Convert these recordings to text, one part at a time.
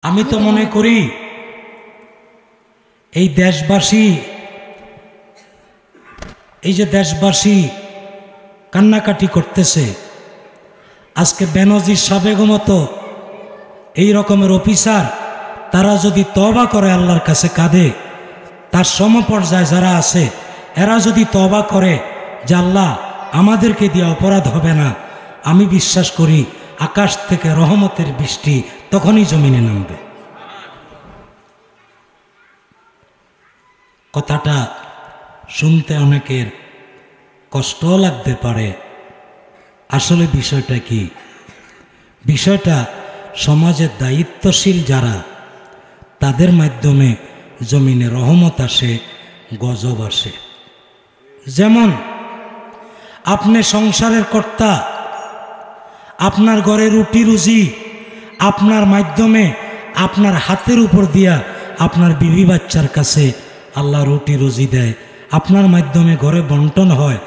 আমি তো মনে করি এই দেশবাসী, এই যে দেশবাসী কান্নাকাটি করতেছে, আজকে বেনজির সাবেগো মতো এই রকমের অফিসার তারা যদি তওবা করে আল্লাহর কাছে কাঁদে, তার সমপর্যায়ে যারা আছে এরা যদি তওবা করে যে আল্লাহ আমাদেরকে দিয়ে অপরাধ হবে না, আমি বিশ্বাস করি আকাশ থেকে রহমতের বৃষ্টি তখনই জমিনে নামবে। কথাটা শুনতে অনেকের কষ্ট লাগতে পারে, আসলে বিষয়টা কি? বিষয়টা সমাজের দায়িত্বশীল যারা, তাদের মাধ্যমে জমিনে রহমত আসে, গজব আসে। যেমন আপনি সংসারের কর্তা, আপনার ঘরে রুটি রুজি আপনার মাধ্যমে, আপনার হাতের উপর দিয়া আপনার বিবি বাচ্চার কাছে আল্লাহ রুটি রুজি দেয়, আপনার মাধ্যমে ঘরে বন্টন হয়।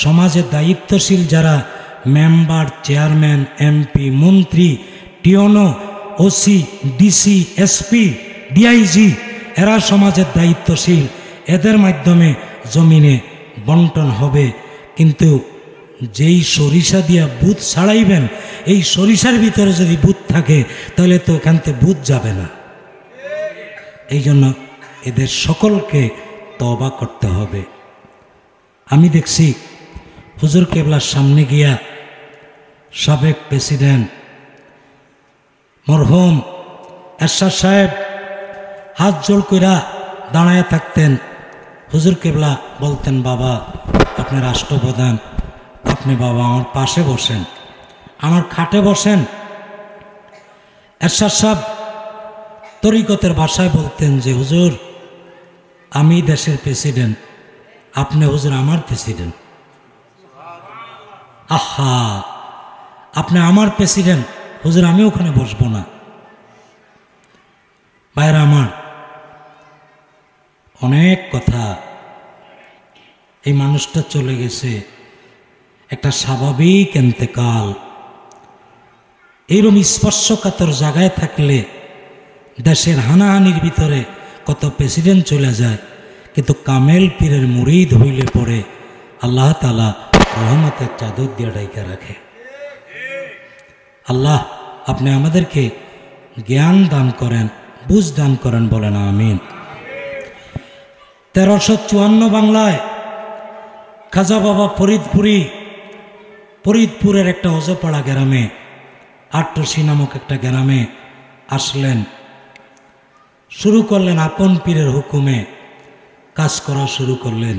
সমাজের দায়িত্বশীল যারা মেম্বার, চেয়ারম্যান, এমপি, মন্ত্রী, টিওনো, ওসি, ডিসি, এসপি, ডিআইজি, এরা সমাজের দায়িত্বশীল, এদের মাধ্যমে জমিনে বন্টন হবে। কিন্তু যেই সরিষা দিয়া বুধ ছাড়াইবেন, এই সরিষার ভিতরে যদি বুধ থাকে তাহলে তো এখান থেকে বুধ যাবে না। এই জন্য এদের সকলকে তওবা করতে হবে। আমি দেখছি হুজুর কেবলার সামনে গিয়া সাবেক প্রেসিডেন্ট মরহুম এরশাদ সাহেব হাত জোড় কইরা দাঁড়ায়া থাকতেন। হুজুর কেবলা বলতেন, বাবা আপনি রাষ্ট্রপ্রধান, আপনি বাবা আমার পাশে বসেন, আমার খাটে বসেন। এরশাদ সাহেব তরিকতের ভাষায় বলতেন যে হুজুর আমি দেশের প্রেসিডেন্ট, আপনি হুজুর আমার প্রেসিডেন্ট। আহা, আপনি আমার প্রেসিডেন্ট, হুজুর আমি ওখানে বসবো না। ভাইরা আমার, অনেক কথা, এই মানুষটা চলে গেছে, একটা স্বাভাবিক এন্তেকাল। এইরকম স্পর্শকাতর জায়গায় থাকলে দেশের হানাহানির ভিতরে কত প্রেসিডেন্ট চলে যায়, কিন্তু কামেল পীরের মুরিদ হইলে পরে আল্লাহ তাআলা রহমতের চাদর দিয়ে ডাইকা রাখে। আল্লাহ আপনি আমাদেরকে জ্ঞান দান করেন, বুঝ দান করেন, বলেন আমিন। 1354 বাংলায় খাজা বাবা ফরিদপুরের একটা অজপাড়া গ্রামে, আটরশি নামক একটা গ্রামে আসলেন, শুরু করলেন আপন পীরের হুকুমে কাজ করা শুরু করলেন,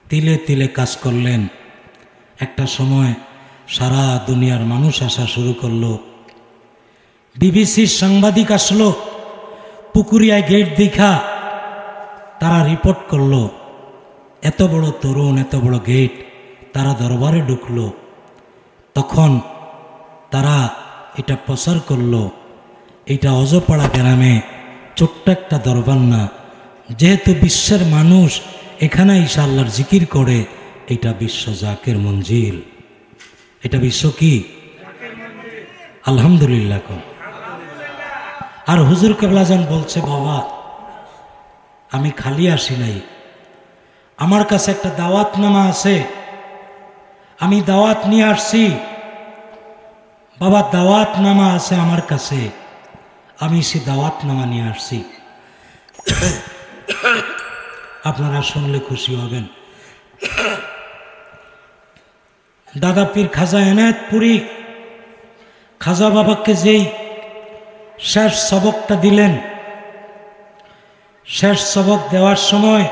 তিলে তিলে কাজ করলেন। একটা সময় সারা দুনিয়ার মানুষ আসা শুরু করলো। বিবিসির সাংবাদিক আসলো, পুকুরিয়ায় গেট দেখা তারা রিপোর্ট করলো, এত বড় তরুণ, এত বড় গেট, তারা দরবারে ঢুকলো। তখন তারা এটা প্রচার করলো, এটা অজপাড়া গ্রামে ছোট্ট একটা দরবার না, যেহেতু বিশ্বের মানুষ এখানে ঈশা আল্লাহর জিকির করে, এটা বিশ্ব জাকের মঞ্জিল। এটা বিশ্ব কি? আলহামদুলিল্লাহ। আর হুজুর কেবলাজান বলছে, বাবা আমি খালি আসি নাই, আমার কাছে একটা দাওয়াতনামা আছে, আমি দাওয়াত নিয়ে আসছি। বাবা দাওয়াতনামা আছে আমার কাছে, আমি সে দাওয়াতনামা নিয়ে আসছি। আপনারা শুনলে খুশি হবেন। দাদা পীর খাজা এনায়েতপুরী খাজা বাবাকে যেই শেষ সবকটা দিলেন, শেষ সবক দেওয়ার সময়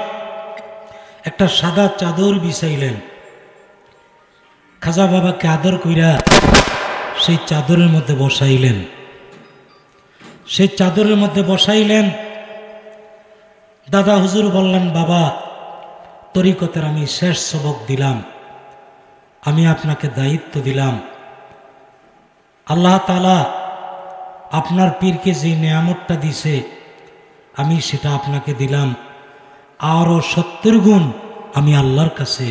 একটা সাদা চাদর বিছাইলেন। খাজা বাবাকে আদর কইরা সেই চাদরের মধ্যে বসাইলেন। সেই চাদরের মধ্যে বসাইলেন। দাদা হুজুর বললেন, বাবা তরিকতের আমি শেষ সবক দিলাম, আমি আপনাকে দায়িত্ব দিলাম। আল্লাহ তাআলা আপনার পীরকে যে নেয়ামতটা দিছে আমি সেটা আপনাকে দিলাম, আরও 70 গুণ আমি আল্লাহর কাছে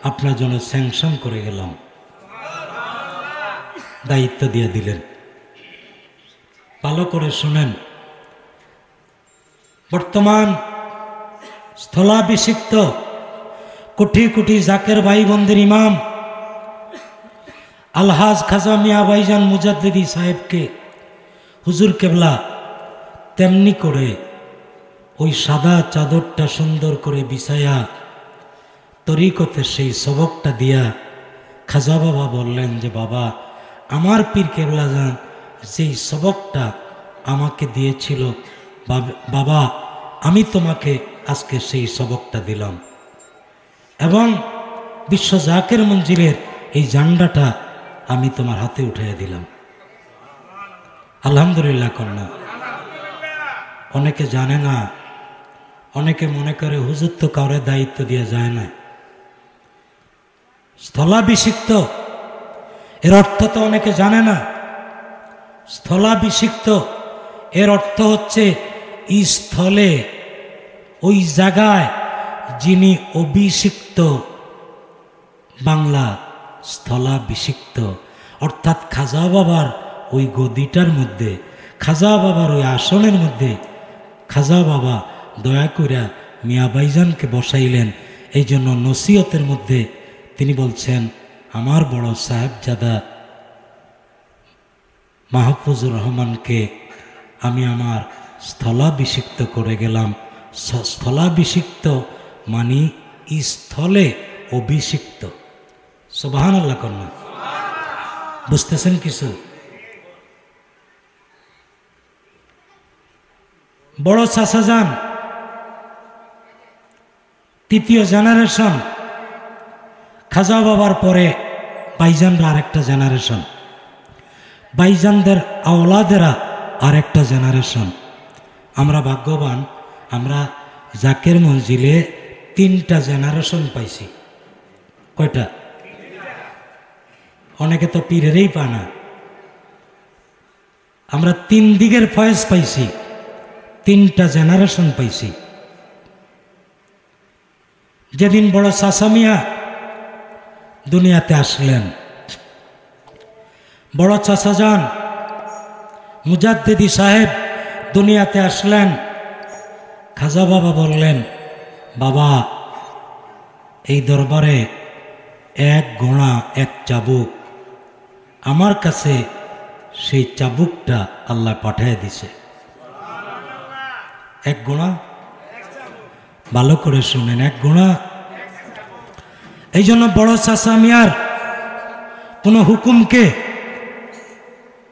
আপনার জন্য স্যাংশন করে গেলাম। দায়িত্ব দিয়ে দিলেন। ভালো করে শুনেন। বর্তমান স্থলাভিষিক্ত কোটি কোটি জাকের ভাই বোনদের ইমাম আলহাজ খাজা মিয়া ভাইজান মুজাদ্দিদি সাহেবকে হুজুর কেবলা তেমনি করে ওই সাদা চাদরটা সুন্দর করে বিছায়া তরিকতে সেই সবকটা দিয়া খাজা বাবা বললেন যে বাবা, আমার পীর কেবলা যান যেই সবকটা আমাকে দিয়েছিল বাবা, আমি তোমাকে আজকে সেই সবকটা দিলাম এবং বিশ্ব জাকের মঞ্জিলের এই জান্ডাটা আমি তোমার হাতে উঠাইয়া দিলাম। আলহামদুলিল্লাহ কন্যা। অনেকে জানে না, অনেকে মনে করে হুজুর তো কাউরে দায়িত্ব দিয়ে যায় না। স্থলাভিষিক্ত এর অর্থ তো অনেকে জানে না। স্থলাভিষিক্ত এর অর্থ হচ্ছে স্থলে, ওই জায়গায় যিনি অভিষিক্ত, বাংলা স্থলাভিষিক্ত, অর্থাৎ খাজা বাবার ওই গদিটার মধ্যে, খাজা বাবার ওই আসনের মধ্যে খাজা বাবা দয়া কইরা মিয়া ভাইজানকে বসাইলেন। এই জন্য নসিহতের মধ্যে তিনি বলছেন, আমার বড় সাহেবজাদা মাহফুজুর রহমানকে আমি আমার স্থলাভিষিক্ত করে গেলাম। স্থলাভিষিক্ত মানে স্থলে অভিষিক্ত। সুবহানাল্লাহ কন্যা। বুঝতেছেন কিছু? বড় চাচা যান তৃতীয় জেনারেশন, খাজা বাবার পরে ভাইজানরা আরেকটা জেনারেশন, ভাইজানদের আওলাদেরা আরেকটা জেনারেশন। আমরা ভাগ্যবান, আমরা জাকের মঞ্জিলে 3টা জেনারেশন পাইছি। কয়টা? অনেকে তো পীরেরই পায় না। আমরা 3 দিকের ফয়েজ পাইছি, 3টা জেনারেশন পাইছি। যেদিন বড় চাচা মিয়া দুনিয়াতে আসলেন, বড় চাচা যান মুজাদ্দিদি সাহেব দুনিয়াতে আসলেন, খাজা বাবা বললেন, বাবা এই দরবারে এক গোড়া এক চাবুক, আমার কাছে সেই চাবুকটা আল্লাহ পাঠিয়ে দিছে। এক গোড়া, ভালো করে শুনেন, এক গোড়া। এই জন্য বড় চাচা মিয়ার কোন হুকুমকে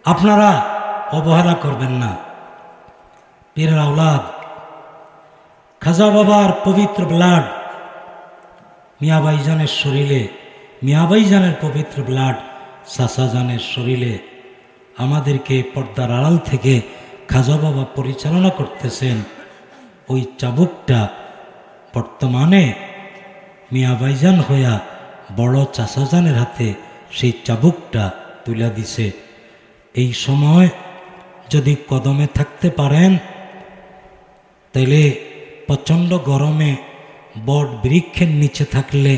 আপনারা অবহেলা করবেন না। পীরের আওলাদ খাজা বাবার পবিত্র ব্লাড মিয়া ভাইজানের শরীরে, মিয়া ভাইজানের পবিত্র ব্লাড চাচা জানের শরীরে। আমাদেরকে পর্দার আড়াল থেকে খাজা বাবা পরিচালনা করতেছেন। ওই চাবুকটা বর্তমানে মিয়া ভাইজান হইয়া বড় চাচা জানের হাতে সেই চাবুকটা তুলে দিছে। এই সময় যদি কদমে থাকতে পারেন তাইলে প্রচণ্ড গরমে বট বৃক্ষের নিচে থাকলে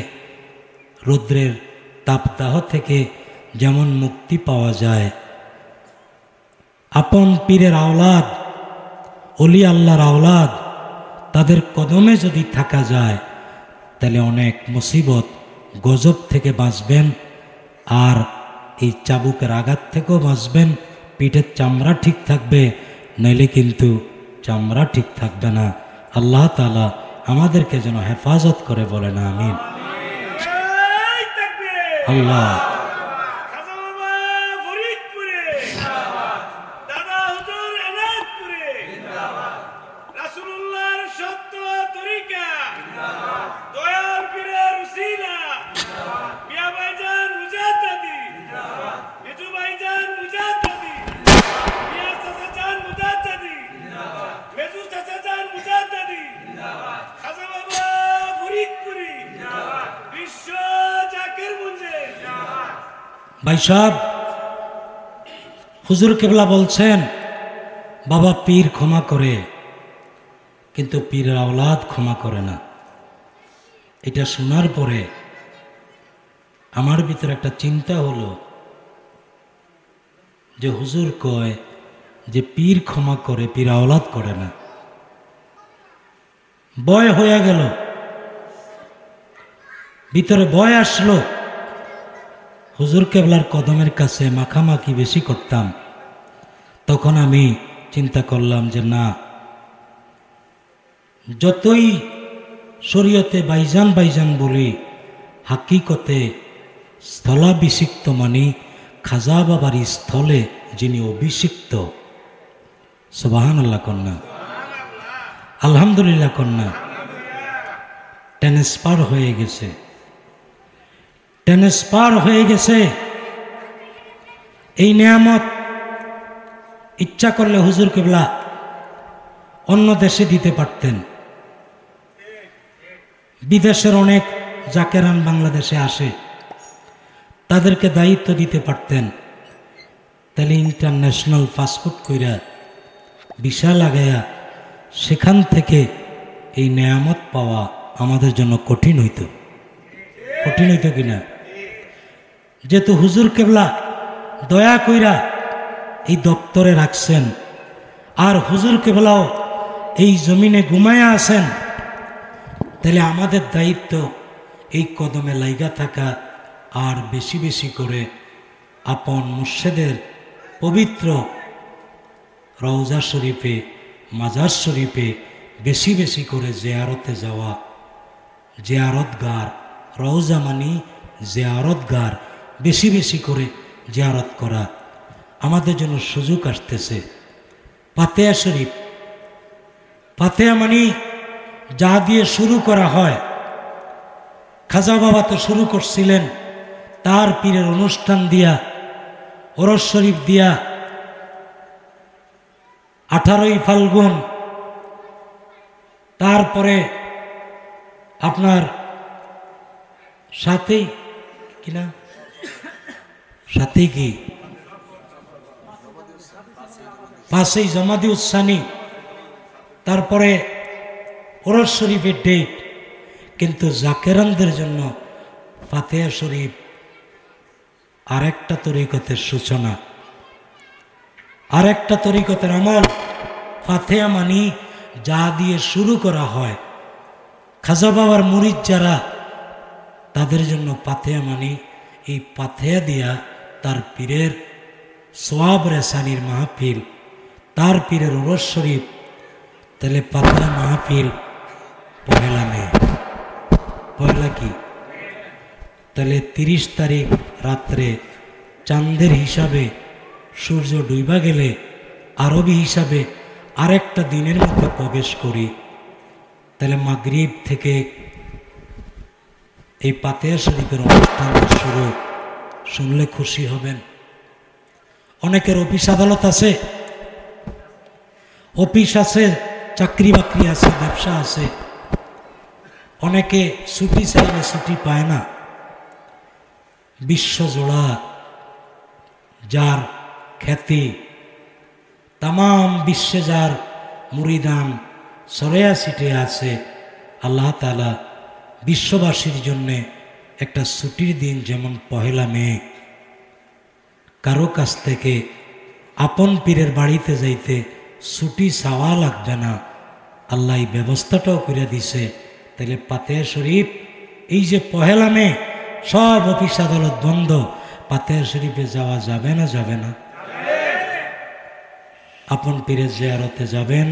রৌদ্রের তাপদাহ থেকে যেমন মুক্তি পাওয়া যায়, আপন পীরের আওলাদ, অলি আল্লাহর আওলাদ, তাদের কদমে যদি থাকা যায় তাহলে অনেক মুসিবত গজব থেকে বাঁচবেন। আর এই চাবুকের আঘাত থেকেও বাঁচবেন। পিঠের চামড়া ঠিক থাকবে, নইলে কিন্তু চামড়া ঠিক থাকবে না। আল্লাহ তাআলা আমাদেরকে যেন হেফাজত করে, বলেন আমিন। আল্লাহ ভাই সাহেব, হুজুর কেবলা বলছেন বাবা পীর ক্ষমা করে, কিন্তু পীরের আওলাদ ক্ষমা করে না। এটা শোনার পরে আমার ভিতরে একটা চিন্তা হলো যে হুজুর কয় যে পীর ক্ষমা করে, পীর আওলাদ করে না। ভয় হয়ে গেল, ভিতরে ভয় আসলো। হুজুর কেবলার কদমের কাছে মাখামাখি বেশি করতাম। তখন আমি চিন্তা করলাম যে না, যতই শরীয়তে বাইজান বাইজান বলি, হাকিকতে স্থলাভিষিক্ত মানে খাজা বাবার স্থলে যিনি অভিষিক্ত। সুবহানাল্লাহ কন্যা, আলহামদুলিল্লাহ কন্যা। ট্রান্সফার হয়ে গেছে, ট্রান্সফার হয়ে গেছে। এই নিয়ামত ইচ্ছা করলে হুজুর কেবলা অন্য দেশে দিতে পারতেন। বিদেশের অনেক জাকেরান বাংলাদেশে আসে, তাদেরকে দায়িত্ব দিতে পারতেন। তাহলে ইন্টারন্যাশনাল পাসপোর্ট কইরা ভিসা লাগাইয়া সেখান থেকে এই নেয়ামত পাওয়া আমাদের জন্য কঠিন হইত, কঠিন হইত কিনা? যেহেতু হুজুর কেবলা দয়া কইরা এই দপ্তরে রাখছেন, আর হুজুর কেবলাও এই জমিনে ঘুমায়া আছেন, তাহলে আমাদের দায়িত্ব এই কদমে লাইগা থাকা, আর বেশি বেশি করে আপন মুর্শিদের পবিত্র রওজা শরীফে, মাজার শরীফে বেশি বেশি করে জিয়ারতে যাওয়া। জিয়ারতগার, রওজা মানি জিয়ারতগার, বেশি বেশি করে জিয়ারত করা। আমাদের জন্য সুযোগ আসতেছে। ফাতিহা শরীফ, ফাতিহা মানি যা দিয়ে শুরু করা হয়, খাজা বাবা তো শুরু করছিলেন তার পীরের অনুষ্ঠান দিয়া, ওরস শরীফ দিয়া। 18ই ফাল্গুন, তারপরে আপনার 7ই কিনা, 7ই কি 5ই জমাদি উসানি, তারপরে ওরস শরীফের ডেট। কিন্তু জাকেরানদের জন্য ফাতিহা শরীফ আরেকটা তরিকতের সূচনা, আরেকটা তরিকতের আমল। ফাতিহা মানি যা দিয়ে শুরু করা হয়, খাজা বাবার মুরিদ যারা, তাদের জন্য ফাতিহা মানি এই ফাতিহা দিয়া তার পীরের সোয়াব রেসানির মাহফিল, তার পীরের ওরস শরীফ। তাহলে ফাতিহা মাহফিল পহেলা মে, পহেলা কি? তাহলে 30 তারিখ রাত্রে চাঁদের হিসাবে সূর্য ডুইবা গেলে আরবি হিসাবে আরেকটা দিনের মধ্যে প্রবেশ করি। তাহলে মাগরিব থেকে এই ফাতিহা শরীফের অনুষ্ঠান শুরু। শুনলে খুশি হবেন। অনেকের অফিস আদালত আছে, অফিস আছে, চাকরি বাকরি আছে, ব্যবসা আছে। অনেকে ছুটি চাইলে ছুটি পায় না। বিশ্বজোড়া যার খ্যাতি, তাম বিশ্বে যার মুরিদান সরেয়া সিটে আছে, আল্লাহ তাআলা বিশ্ববাসীর জন্যে একটা ছুটির দিন, যেমন পহেলা মে, কারো কাছ থেকে আপন পীরের বাড়িতে যাইতে ছুটি চাওয়া লাগবে না, আল্লাহ এই ব্যবস্থাটাও করে দিছে। তাহলে ফাতিহা শরীফ, এই যে পহেলা মে সব অফিস আদালত বন্ধ, ফাতিহা শরীফে যাওয়া যাবে না? যাবে না? আপন পীরের জিয়ারতে যাবেন।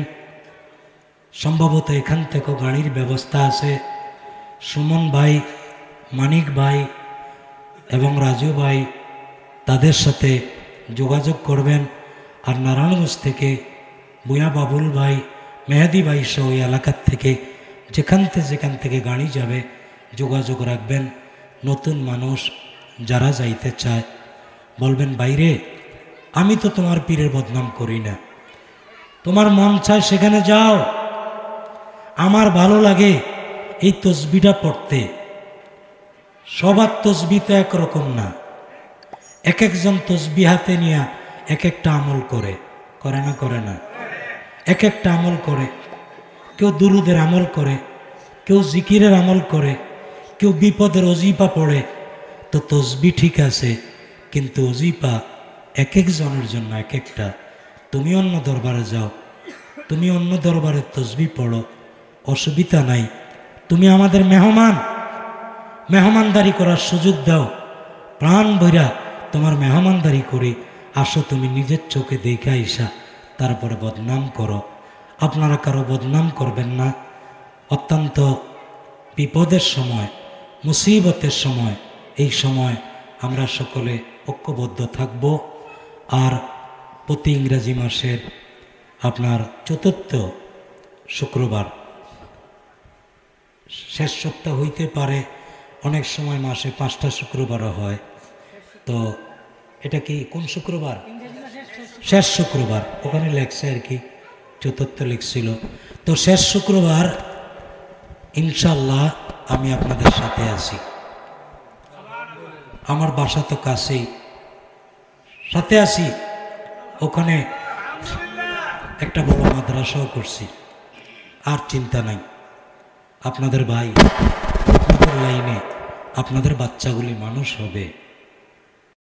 সম্ভবত এখান থেকেও গাড়ির ব্যবস্থা আছে। সুমন ভাই, মানিক ভাই এবং রাজু ভাই, তাদের সাথে যোগাযোগ করবেন। আর নারায়ণগঞ্জ থেকে বুয়া বাবুল ভাই, মেহেদি ভাই সহ ওই এলাকার থেকে যেখান থেকে গাড়ি যাবে যোগাযোগ রাখবেন। নতুন মানুষ যারা যাইতে চায় বলবেন, বাইরে আমি তো তোমার পীরের বদনাম করি না, তোমার মন চায় সেখানে যাও। আমার ভালো লাগে এই তসবিটা পড়তে। সবার তসবি তো একরকম না। এক একজন তসবি হাতে নিয়ে এক একটা আমল করে, করে না? করে না? এক একটা আমল করে। কেউ দুরুদের আমল করে, কেউ জিকিরের আমল করে, কেউ বিপদের অজিফা পড়ে। তো তসবি ঠিক আছে, কিন্তু অজিফা এক একজনের জন্য এক একটা। তুমি অন্য দরবারে যাও, তুমি অন্য দরবারে তসবিহ পড়ো, অসুবিধা নাই। তুমি আমাদের মেহমানদারি করার সুযোগ দাও, প্রাণ ভইরা তোমার মেহমানদারি করি। আসো, তুমি নিজের চোখে দেখে আইসা তারপরে বদনাম করো। আপনারা কারো বদনাম করবেন না। অত্যন্ত বিপদের সময়, মুসিবতের সময়, এই সময় আমরা সকলে ঐক্যবদ্ধ থাকব। আর প্রতি ইংরাজি মাসের আপনার চতুর্থ শুক্রবার, শেষ সপ্তাহ হইতে পারে, অনেক সময় মাসে 5টা শুক্রবারও হয়। তো এটা কি কোন শুক্রবার? শেষ শুক্রবার, ওখানে লেখছে আর কি, চতুর্থ লিখছিল। তো শেষ শুক্রবার ইনশাল্লাহ আমি আপনাদের সাথে আছি। আমার বাসা তো কাছেই, সাথে আছি। ওখানে একটা বড় মাদ্রাসাও করছি। আর চিন্তা নাই, আপনাদের ভাই, আপনাদের লাইনে আপনাদের বাচ্চাগুলি মানুষ হবে।